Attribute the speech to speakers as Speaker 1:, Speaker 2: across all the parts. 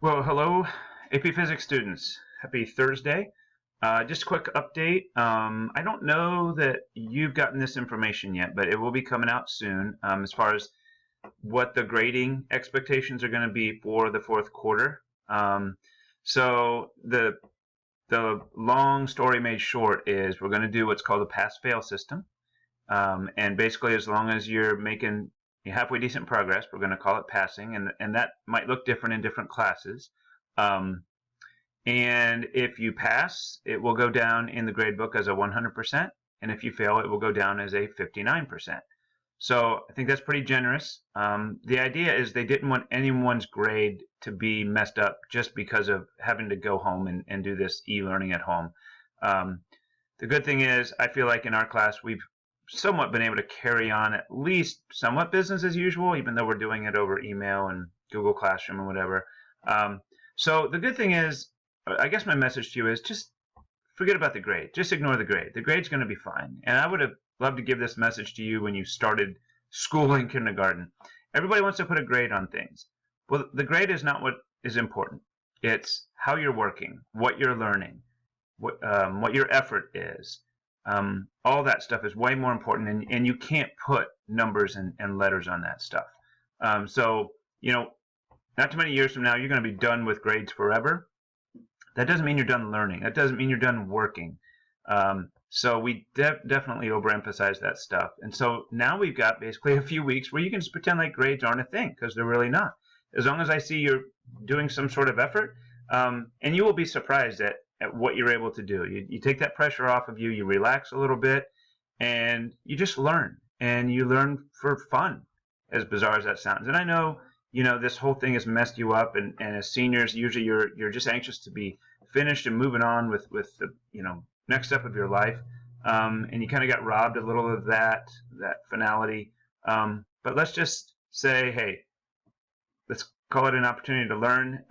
Speaker 1: Well, hello, AP Physics students. Happy Thursday. Just a quick update. I don't know that you've gotten this information yet, but it will be coming out soon as far as what the grading expectations are going to be for the fourth quarter. So the long story made short is we're going to do what's called a pass-fail system. And basically, as long as you're making halfway decent progress, we're going to call it passing, and that might look different in different classes. Um, and if you pass, it will go down in the grade book as a 100%, and if you fail, it will go down as a 59%. So I think that's pretty generous. The idea is they didn't want anyone's grade to be messed up just because of having to go home and do this e-learning at home. The good thing is, I feel like in our class, we've somewhat been able to carry on at least somewhat business as usual, even though we're doing it over email and Google Classroom and whatever. So the good thing is, I guess my message to you is just forget about the grade. Just ignore the grade. The grade's going to be fine. And I would have loved to give this message to you when you started school in kindergarten. Everybody wants to put a grade on things. Well, the grade is not what is important. It's how you're working, what you're learning, what your effort is. All that stuff is way more important, and you can't put numbers and letters on that stuff. So, not too many years from now, you're going to be done with grades forever. That doesn't mean you're done learning. That doesn't mean you're done working. So we definitely overemphasize that stuff. And so now we've got basically a few weeks where you can just pretend like grades aren't a thing, because they're really not. As long as I see you're doing some sort of effort, and you will be surprised at what you're able to do. You take that pressure off of you, you relax a little bit, and you just learn. And you learn for fun, as bizarre as that sounds. And I know, this whole thing has messed you up, and as seniors, usually you're just anxious to be finished and moving on with the next step of your life. And you kind of got robbed a little of that finality. But let's just say, hey, let's call it an opportunity to learn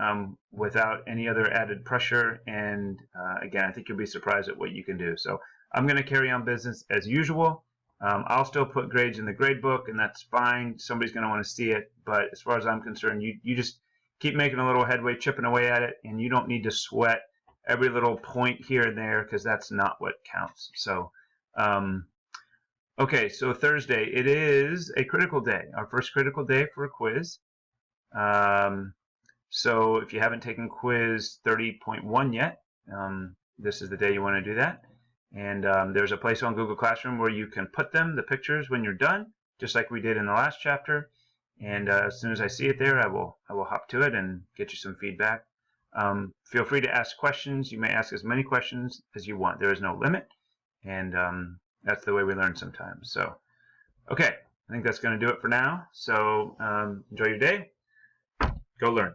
Speaker 1: without any other added pressure. And again, I think you'll be surprised at what you can do. So I'm going to carry on business as usual. I'll still put grades in the grade book, and that's fine. Somebody's going to want to see it. But as far as I'm concerned, you just keep making a little headway, chipping away at it, and you don't need to sweat every little point here and there, because that's not what counts. So, okay, so Thursday, it is a critical day, our first critical day for a quiz. So if you haven't taken quiz 30.1 yet, this is the day you want to do that. And there's a place on Google Classroom where you can put the pictures when you're done, just like we did in the last chapter. And as soon as I see it there, I will hop to it and get you some feedback. Feel free to ask questions. You may ask as many questions as you want. There is no limit, and that's the way we learn sometimes. So, okay, I think that's going to do it for now. So enjoy your day. Go learn.